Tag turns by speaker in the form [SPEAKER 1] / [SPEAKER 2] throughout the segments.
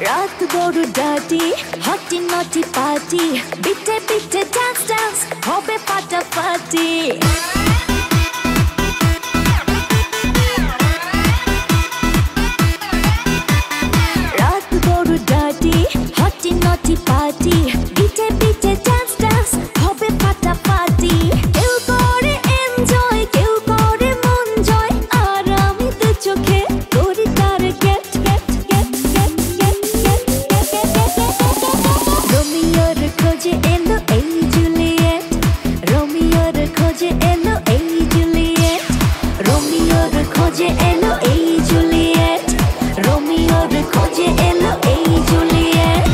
[SPEAKER 1] রাত বড় ডার্টি হটি নটি পার্টি বিটে বিটে ডান্স ডান্স হবে ফাটাফাটি রাত বড় ডার্টি হটি নটি পার্টি বিটে বিটে ডান্স ডান্স হবে ফাটাফাটি কেউ করে এনজয় কেউ করে মন জয় আর আমি তো চোখে করি তার gate gate gate gate gate gate রোমিওর খোঁজে এলো এই জুলিয়েট রোমিওর খোঁজে এলো এই জুলিয়েট রোমিওর খোঁজে এলো এই জুলিয়েট রোমিওর খোঁজে এলো এই জুলিয়েট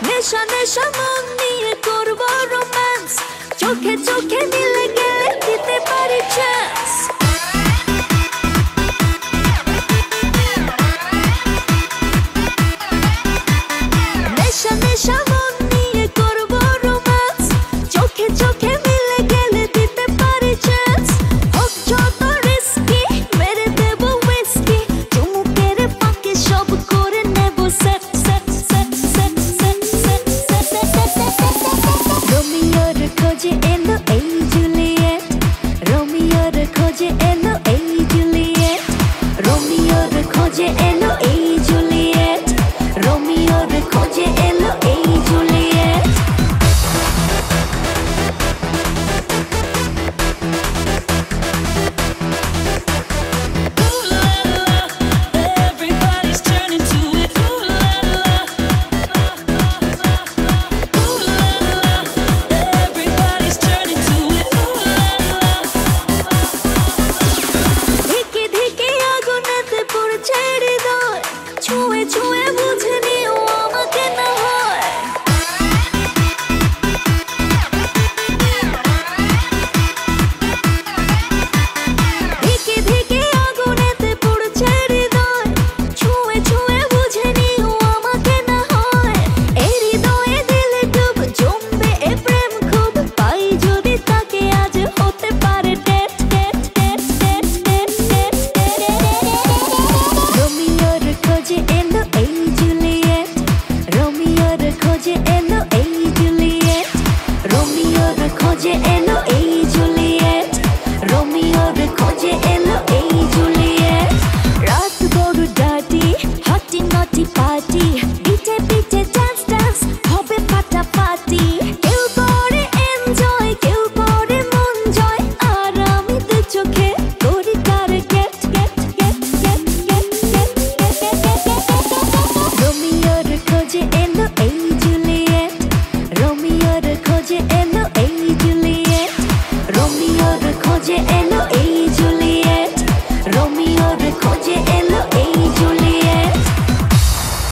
[SPEAKER 1] নেশা নেশা মন নিয়ে করবো রোম্যান্স চোখে চোখে মিলে গেলে দিতে পারি চান্স নেশা নেশা মন নিয়ে করবো রোম্যান্স চোখে চোখে মিলে গেলে দিতে পারি চান্স হোক যত রিস্কি মেরে দেবো উইস্কি চুমুকের ফাঁকে সব করে নেব set set set set set set set রোমিওর খোঁজে এলো এই জুলিয়েট রোমিওর খোঁজে এলো এই জুলিয়েট রোমিওর খোঁজে এলো এই জুলিয়েট রোমিওর খোঁজে এলো এই Juliet
[SPEAKER 2] Everybody's turning to it. Ooh la la. Ooh la la. Everybody's turning to it. Ooh la la.
[SPEAKER 1] ধিকে ধিকে আগুনেতে পড়ছে হৃদয় ছুঁয়ে ছুঁয়ে বুঝে নিও আমাকে না হয় ধিকে ধিকে আগুনেতে পড়ছে হৃদয় ছুঁয়ে ছুঁয়ে বুঝে নিও আমাকে না হয় এই হৃদয়ে দিলে ডুব জমবে এ প্রেম খুব পাই যদি তাকে আজ হতে পারে date date date date date date রোমিওর খোঁজে এলো এই জুলিয়েট রোমিওর খোঁজে এলো এই জুলিয়েট রোমিওর খোঁজে এলো এই জুলিয়েট রোমিওর খোঁজে এলো এই জুলিয়েট রাত বড় ডার্টি হটি নটি পার্টি বিটে বিটে ডান্স ডান্স হবে ফাটাফাটি কেউ করে এনজয় কেউ করে মন জয় আর আমি তো চোখে করি তার gate gate gate gate gate gate রোমিওর খোঁজে এলো এই জুলিয়েট রোমিওর খোঁজে এলো এই জুলিয়েট রোমিওর খোঁজে এলো এই জুলিয়েট